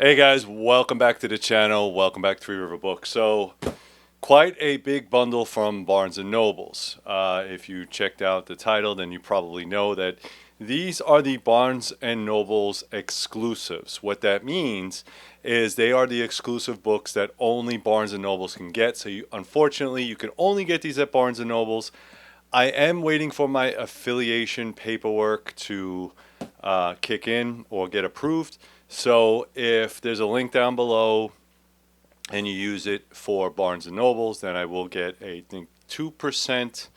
Hey guys, welcome back to the channel. Welcome back to Three River Books. So, quite a big bundle from Barnes and Nobles. If you checked out the title, then you probably know that these are the Barnes and Nobles exclusives. What that means is they are the exclusive books that only Barnes and Nobles can get. So, unfortunately, you can only get these at Barnes and Nobles. I am waiting for my affiliation paperwork to kick in or get approved. So if there's a link down below and you use it for Barnes and Nobles, then I will get I think 2%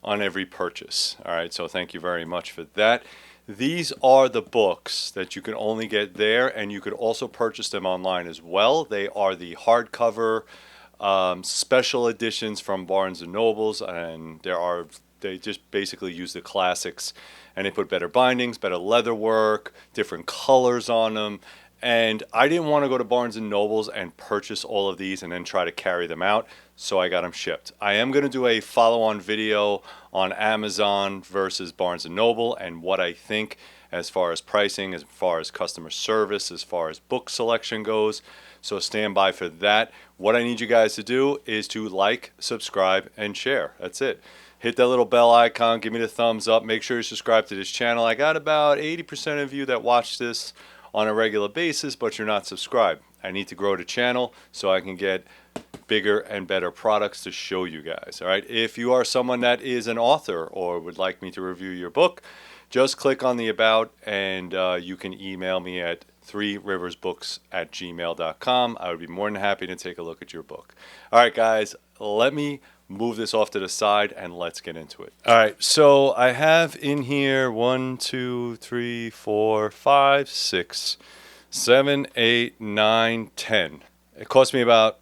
on every purchase. All right, so thank you very much for that. These are the books that you can only get there, and you could also purchase them online as well. They are the hardcover special editions from Barnes and Nobles, and they just basically use the classics, and they put better bindings, better leather work, different colors on them. And I didn't want to go to Barnes and Nobles and purchase all of these and then try to carry them out, so I got them shipped. I am going to do a follow-on video on Amazon versus Barnes and Noble and what I think as far as pricing, as far as customer service, as far as book selection goes. So stand by for that. What I need you guys to do is to like, subscribe, and share. That's it. Hit that little bell icon, give me the thumbs up, make sure you subscribe to this channel. I got about 80% of you that watch this on a regular basis, but you're not subscribed. I need to grow the channel so I can get bigger and better products to show you guys. All right. If you are someone that is an author or would like me to review your book, just click on the about and you can email me at threeriversbooks@gmail.com. I would be more than happy to take a look at your book. All right, guys, let me move this off to the side and let's get into it. All right, so I have in here 1, 2, 3, 4, 5, 6, 7, 8, 9, 10. It cost me about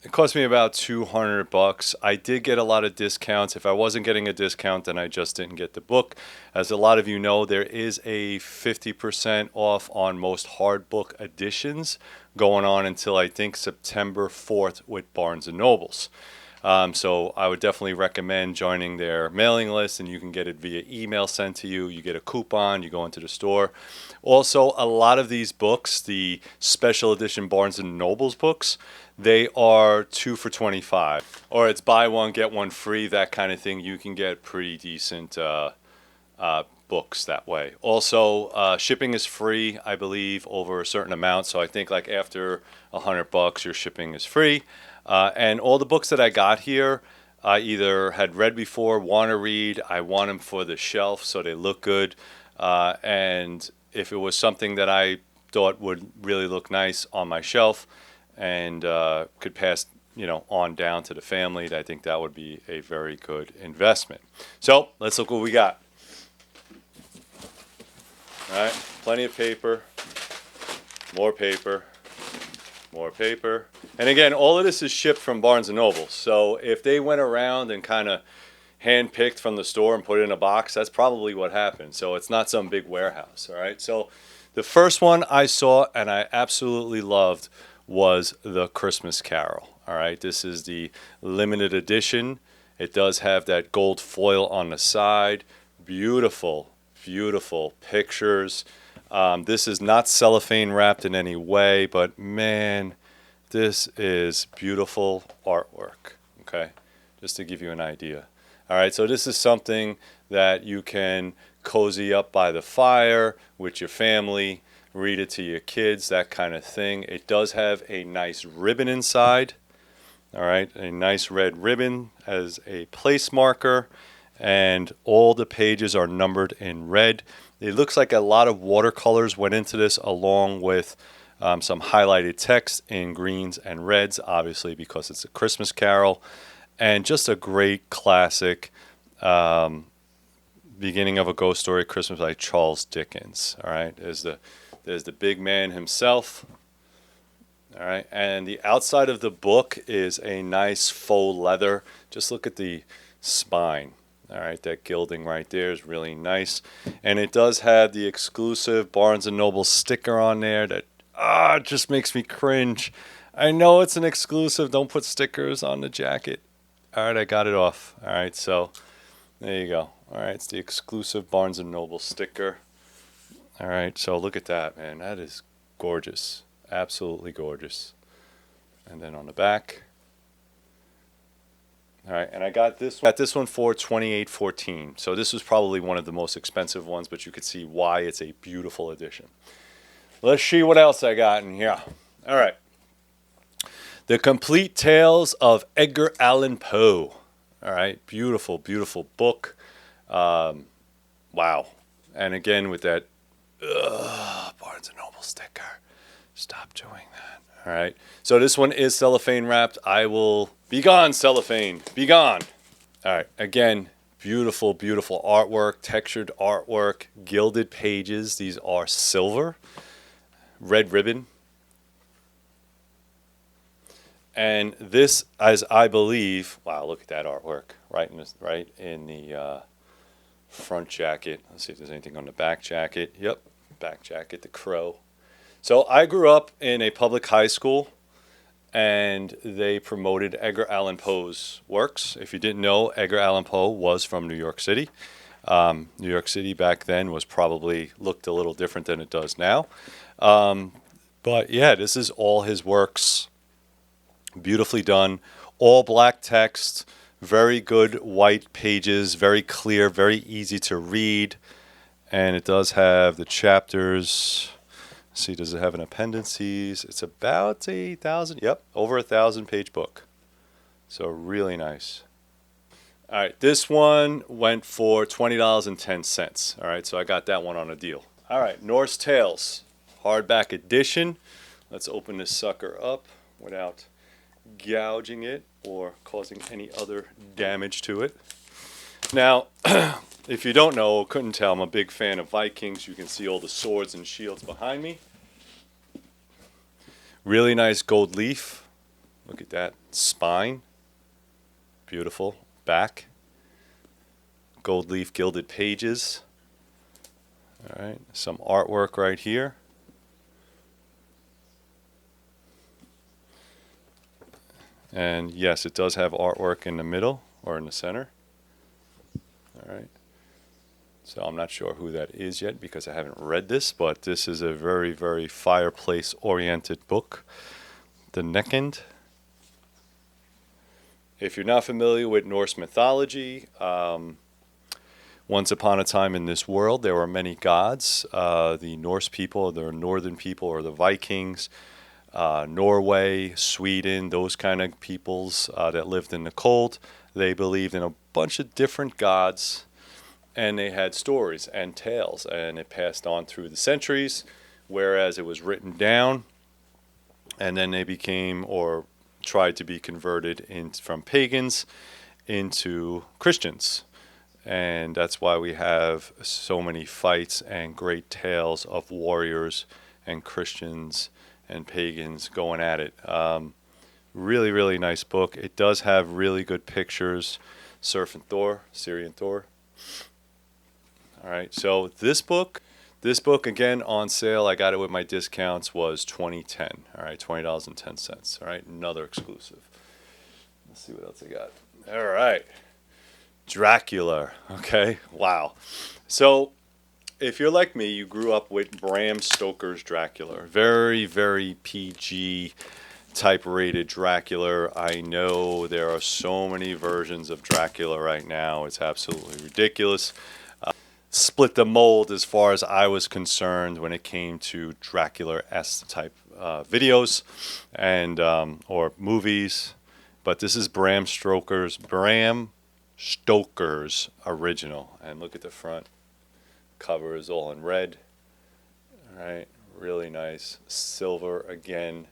$200. I did get a lot of discounts. If I wasn't getting a discount, then I just didn't get the book. As a lot of you know, there is a 50% off on most hard book editions going on until I think September 4th with Barnes and Nobles. So I would definitely recommend joining their mailing list, and you can get it via email sent to you. You get a coupon, you go into the store. Also, a lot of these books, the special edition Barnes and Nobles books, they are 2 for $25, or it's buy one get one free, that kind of thing. You can get pretty decent books that way. Also, shipping is free, I believe, over a certain amount. So I think like after $100, your shipping is free. And all the books that I got here, I either had read before, want to read, I want them for the shelf so they look good. And if it was something that I thought would really look nice on my shelf and could pass on down to the family, I think that would be a very good investment. So let's look what we got. All right, plenty of paper, more paper, more paper. And again, all of this is shipped from Barnes and Noble. So if they went around and kind of hand-picked from the store and put it in a box, that's probably what happened. So it's not some big warehouse, all right? So the first one I saw and I absolutely loved was The Christmas Carol, all right? This is the limited edition. It does have that gold foil on the side. Beautiful, beautiful pictures. This is not cellophane wrapped in any way, but man, this is beautiful artwork, okay? Just to give you an idea. All right, so this is something that you can cozy up by the fire with your family, read it to your kids, that kind of thing. It does have a nice ribbon inside, all right? A nice red ribbon as a place marker, and all the pages are numbered in red. It looks like a lot of watercolors went into this along with some highlighted text in greens and reds, obviously because it's a Christmas Carol, and just a great classic beginning of a ghost story, Christmas by Charles Dickens. All right, there's the big man himself. All right, and the outside of the book is a nice faux leather. Just look at the spine. All right, that gilding right there is really nice, and it does have the exclusive Barnes and Noble sticker on there that it just makes me cringe. I know it's an exclusive. Don't put stickers on the jacket. All right, I got it off. All right, so there you go. All right, it's the exclusive Barnes and Noble sticker. All right, so look at that, man. That is Gorgeous. Absolutely gorgeous. And then on the back. All right, and I got this one for $28.14. So this was probably one of the most expensive ones, but you could see why it's a beautiful edition. Let's see what else I got in here. All right. The Complete Tales of Edgar Allan Poe. All right, beautiful, beautiful book. Wow. And again with that Barnes & Noble sticker. Stop doing that. All right. So this one is cellophane wrapped. I will... Be gone, cellophane. Be gone. All right. Again, beautiful, beautiful artwork, textured artwork, gilded pages. These are silver. Red ribbon. And this, as I believe... Wow, look at that artwork. Right in the front jacket. Let's see if there's anything on the back jacket. Yep. Back jacket, the crow. So I grew up in a public high school, and they promoted Edgar Allan Poe's works. If you didn't know, Edgar Allan Poe was from New York City. New York City back then looked a little different than it does now. But yeah, this is all his works. Beautifully done. All black text. Very good white pages. Very clear. Very easy to read. And it does have the chapters. See, does it have an appendices? It's about 1,000. Yep, over 1,000-page book. So really nice. All right, this one went for $20.10. All right, so I got that one on a deal. All right, Norse Tales, hardback edition. Let's open this sucker up without gouging it or causing any other damage to it. Now, if you don't know, couldn't tell, I'm a big fan of Vikings. You can see all the swords and shields behind me. Really nice gold leaf. Look at that. Spine. Beautiful. Back. Gold leaf gilded pages. All right. Some artwork right here. And yes, it does have artwork in the middle or in the center. All right. So I'm not sure who that is yet because I haven't read this, but this is a very, very fireplace-oriented book. The Neckend. If you're not familiar with Norse mythology, once upon a time in this world, there were many gods. The Norse people, the northern people, or the Vikings, Norway, Sweden, those kind of peoples that lived in the cold, they believed in a bunch of different gods. And they had stories and tales, and it passed on through the centuries, whereas it was written down, and then they became or tried to be converted from pagans into Christians. And that's why we have so many fights and great tales of warriors and Christians and pagans going at it. Really, really nice book. It does have really good pictures. Surfing Thor, Syrian Thor. All right, so this book again on sale. I got it with my discounts was $20.10. All right, $20.10. All right, another exclusive. Let's see what else I got. All right, Dracula. Okay, wow. So if you're like me, you grew up with Bram Stoker's Dracula. Very, very PG type rated Dracula. I know there are so many versions of Dracula right now. It's absolutely ridiculous. Split the mold as far as I was concerned when it came to Dracula-esque type videos and or movies. But this is Bram Stoker's original. And look at the front. Cover is all in red. All right, really nice. Silver again.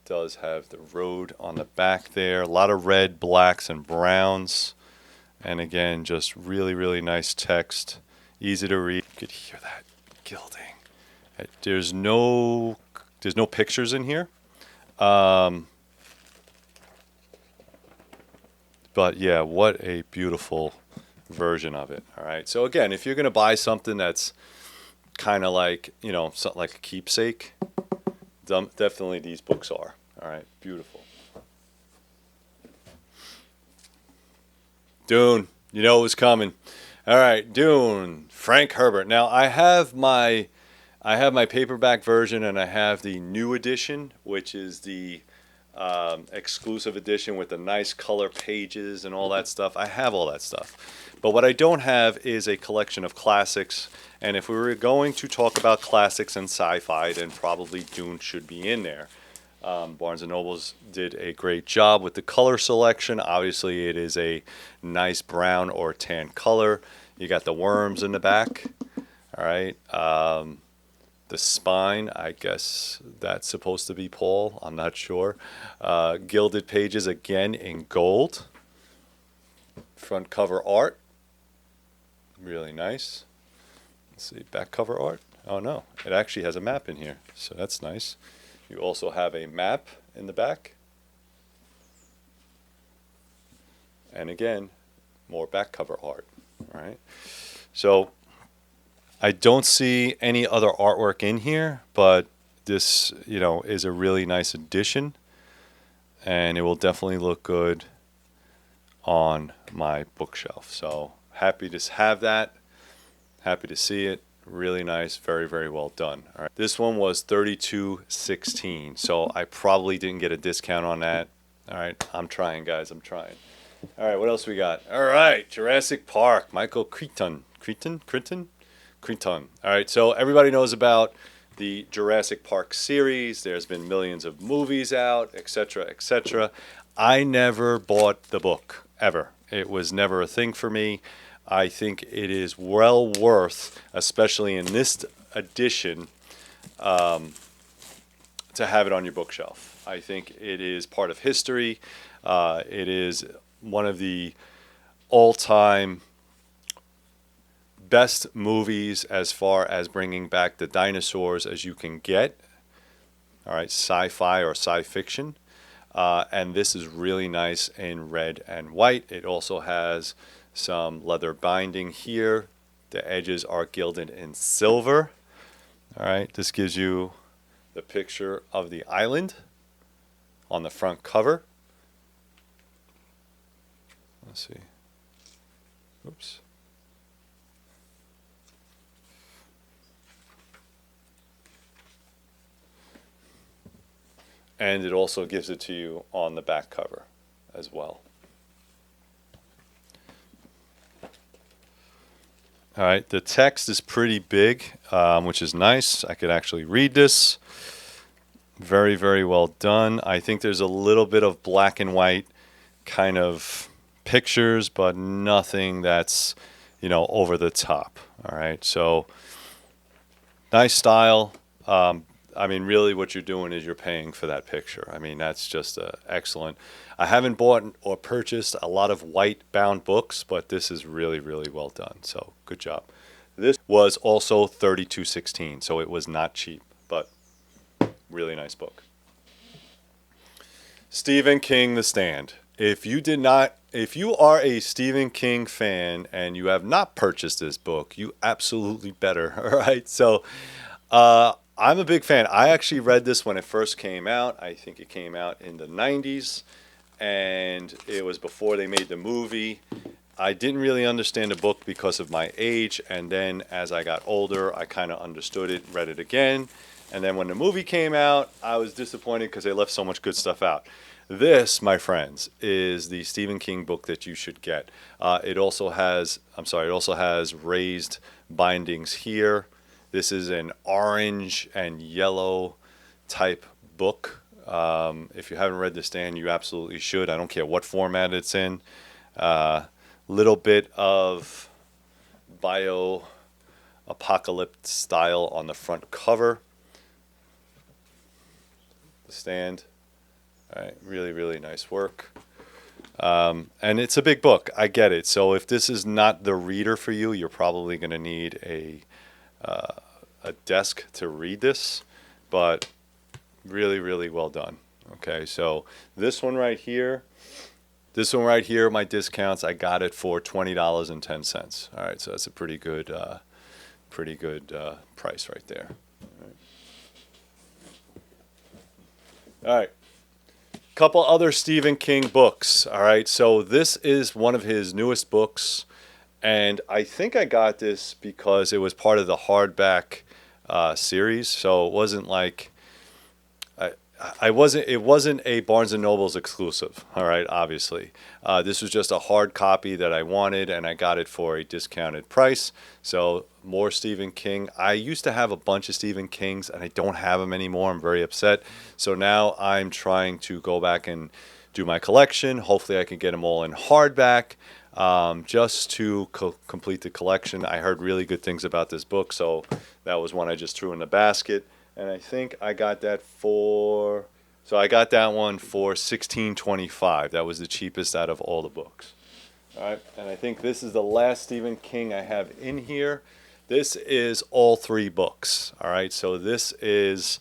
Does have the road on the back there. A lot of red, blacks, and browns. And again, just really, really nice text. Easy to read. You could hear that gilding. There's no pictures in here. But yeah, what a beautiful version of it. All right. So again, if you're going to buy something that's kind of like, something like a keepsake, definitely these books are. All right. Beautiful. Dune. You know it was coming. All right. Dune. Frank Herbert. Now, I have my I have my paperback version and I have the new edition, which is the exclusive edition with the nice color pages and all that stuff. I have all that stuff. But what I don't have is a collection of classics. And if we were going to talk about classics and sci-fi, then probably Dune should be in there. Barnes & Nobles did a great job with the color selection. Obviously, it is a nice brown or tan color. You got the worms in the back. All right. The spine, I guess that's supposed to be Paul. I'm not sure. Gilded pages again in gold. Front cover art. Really nice. Let's see, back cover art. Oh no, it actually has a map in here. So that's nice. You also have a map in the back. And again, more back cover art. All right. So I don't see any other artwork in here, but this, is a really nice addition. And it will definitely look good on my bookshelf. So happy to have that. Happy to see it. Really nice, very, very well done. All right. This one was $32.16, so I probably didn't get a discount on that. All right, I'm trying, guys. I'm trying. All right, what else we got? All right, Jurassic Park, Michael Crichton. All right, so everybody knows about the Jurassic Park series. There's been millions of movies out, etc., etc. I never bought the book, ever. It was never a thing for me. I think it is well worth, especially in this edition, to have it on your bookshelf. I think it is part of history. It is one of the all-time best movies as far as bringing back the dinosaurs as you can get. All right, sci-fi or sci-fiction. And this is really nice in red and white. It also has some leather binding here. The edges are gilded in silver. All right, this gives you the picture of the island on the front cover. Let's see. Oops. And it also gives it to you on the back cover as well. All right, the text is pretty big, which is nice. I could actually read this. Very, very well done. I think there's a little bit of black and white kind of pictures, but nothing that's, over the top. All right, so nice style. Really what you're doing is you're paying for that picture. That's just excellent. I haven't bought or purchased a lot of white bound books, but this is really, really well done. So good job. This was also $32.16, so it was not cheap, but really nice book. Stephen King, The Stand. If you are a Stephen King fan and you have not purchased this book, you absolutely better. All right. So, I'm a big fan. I actually read this when it first came out. I think it came out in the 90s, and it was before they made the movie. I didn't really understand the book because of my age, and then as I got older, I kind of understood it, read it again, and then when the movie came out, I was disappointed because they left so much good stuff out. This, my friends, is the Stephen King book that you should get. It also has raised bindings here. This is an orange and yellow type book. If you haven't read The Stand, you absolutely should. I don't care what format it's in. Little bit of bio-apocalypse style on the front cover. The Stand. All right, really, really nice work. And it's a big book. I get it. So if this is not the reader for you, you're probably going to need a desk to read this, but really, really well done. Okay, so this one right here, my discounts, I got it for $20.10. All right, so that's a pretty good price right there. All right. Couple other Stephen King books. All right, so this is one of his newest books, and I think I got this because it was part of the hardback series. So it wasn't like I, I wasn't. It wasn't a Barnes and Noble's exclusive. All right, obviously, this was just a hard copy that I wanted, and I got it for a discounted price. So more Stephen King. I used to have a bunch of Stephen Kings, and I don't have them anymore. I'm very upset. So now I'm trying to go back and do my collection. Hopefully, I can get them all in hardback. Just to complete the collection. I heard really good things about this book, so that was one I just threw in the basket. And I think I got that for, so I got that one for $16.25. That was the cheapest out of all the books. All right, and I think this is the last Stephen King I have in here. This is all three books. All right, so this is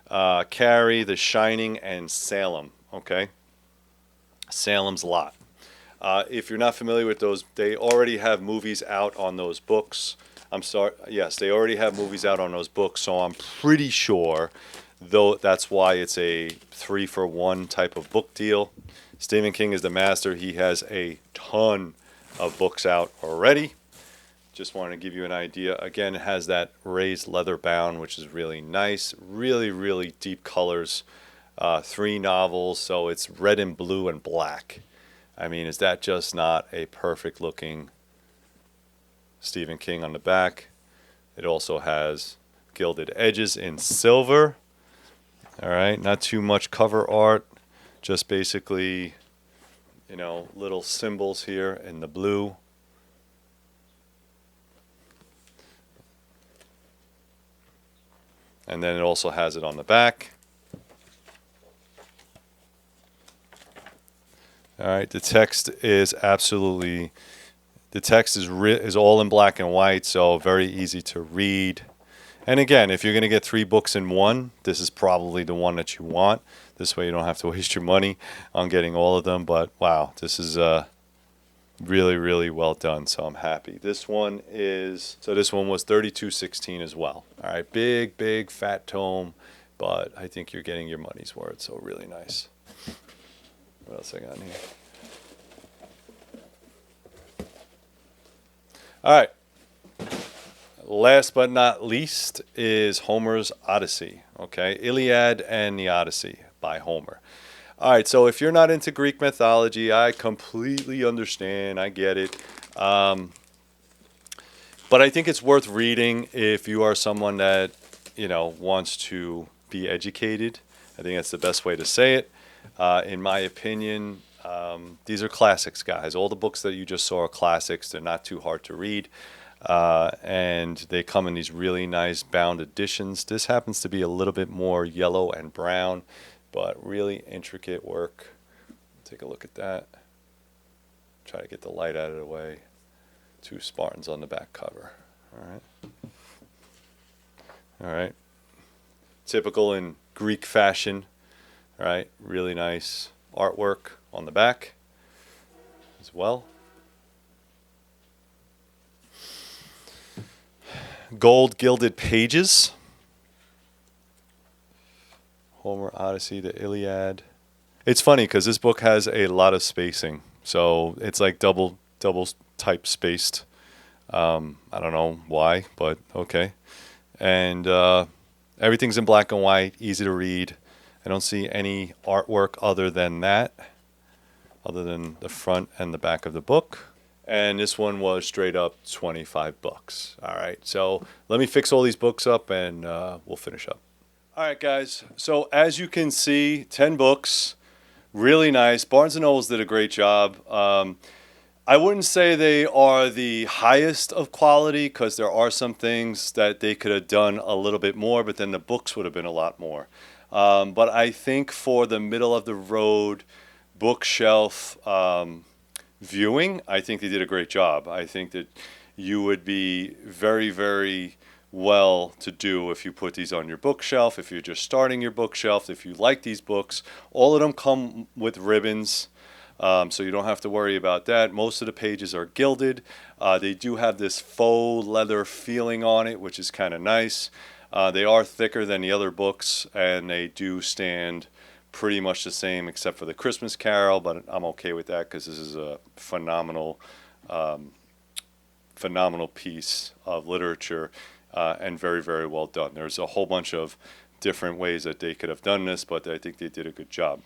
Carrie, The Shining, and Salem. Okay, Salem's Lot. If you're not familiar with those, they already have movies out on those books. I'm sorry, yes, they already have movies out on those books, so I'm pretty sure, though that's why it's a 3-for-1 type of book deal. Stephen King is the master. He has a ton of books out already. Just wanted to give you an idea. Again, it has that raised leather bound, which is really nice. Really, really deep colors. 3 novels, so it's red and blue and black. I mean, is that just not a perfect looking Stephen King on the back? It also has gilded edges in silver. All right, not too much cover art, just basically, you know, little symbols here in the blue. And then it also has it on the back. All right, the text is absolutely, the text is all in black and white, so very easy to read. And again, if you're going to get 3 books in one, this is probably the one that you want. This way you don't have to waste your money on getting all of them. But wow, this is really, really well done, so I'm happy. This one is, so this one was $32.16 as well. All right, big, big, fat tome, but I think you're getting your money's worth, so really nice. What else I got in here? All right. Last but not least is Homer's Odyssey. Okay, Iliad and the Odyssey by Homer. All right, so if you're not into Greek mythology, I completely understand. I get it. But I think it's worth reading if you are someone that, you know, wants to be educated. I think that's the best way to say it. In my opinion, these are classics, guys. All the books that you just saw are classics. They're not too hard to read. And they come in these really nice bound editions. This happens to be a little bit more yellow and brown, but really intricate work. Take a look at that. Try to get the light out of the way. 2 Spartans on the back cover. All right. All right. Typical in Greek fashion. All right, really nice artwork on the back as well. Gold gilded pages. Homer Odyssey, the Iliad. It's funny because this book has a lot of spacing, so it's like double type spaced. I don't know why, but okay. And everything's in black and white, easy to read. I don't see any artwork other than that, other than the front and the back of the book. And this one was straight up $25. All right, so let me fix all these books up and we'll finish up. All right, guys. So as you can see, 10 books, really nice. Barnes & Nobles did a great job. I wouldn't say they are the highest of quality because there are some things that they could have done a little bit more, but then the books would have been a lot more. But I think for the middle of the road bookshelf viewing, I think they did a great job. I think that you would be very, very well to do if you put these on your bookshelf, if you're just starting your bookshelf, if you like these books. All of them come with ribbons, so you don't have to worry about that. Most of the pages are gilded. They do have this faux leather feeling on it, which is kind of nice. They are thicker than the other books, and they do stand pretty much the same except for the Christmas Carol, but I'm okay with that because this is a phenomenal piece of literature. and very, very well done. There's a whole bunch of different ways that they could have done this, but I think they did a good job.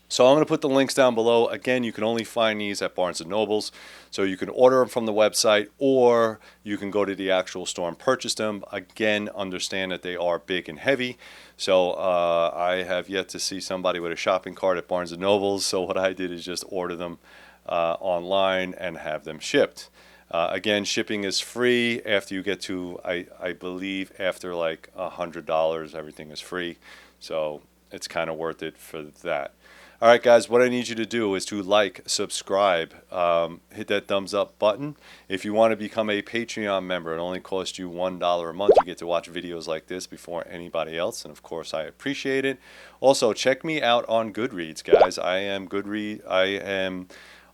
So I'm going to put the links down below. Again, you can only find these at Barnes & Noble's. So you can order them from the website, or you can go to the actual store and purchase them. Again, understand that they are big and heavy. So I have yet to see somebody with a shopping cart at Barnes & Noble's. So what I did is just order them online and have them shipped. Again, shipping is free after you get to, I believe, after like $100, everything is free. So it's kind of worth it for that. All right, guys, what I need you to do is to like, subscribe, hit that thumbs up button. If you want to become a Patreon member, it only costs you $1 a month. You get to watch videos like this before anybody else, and of course, I appreciate it. Also, check me out on Goodreads, guys. I am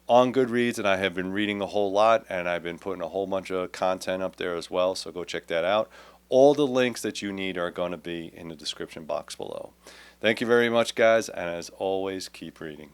on Goodreads, and I have been reading a whole lot, and I've been putting a whole bunch of content up there as well, so go check that out. All the links that you need are going to be in the description box below. Thank you very much, guys, and as always, keep reading.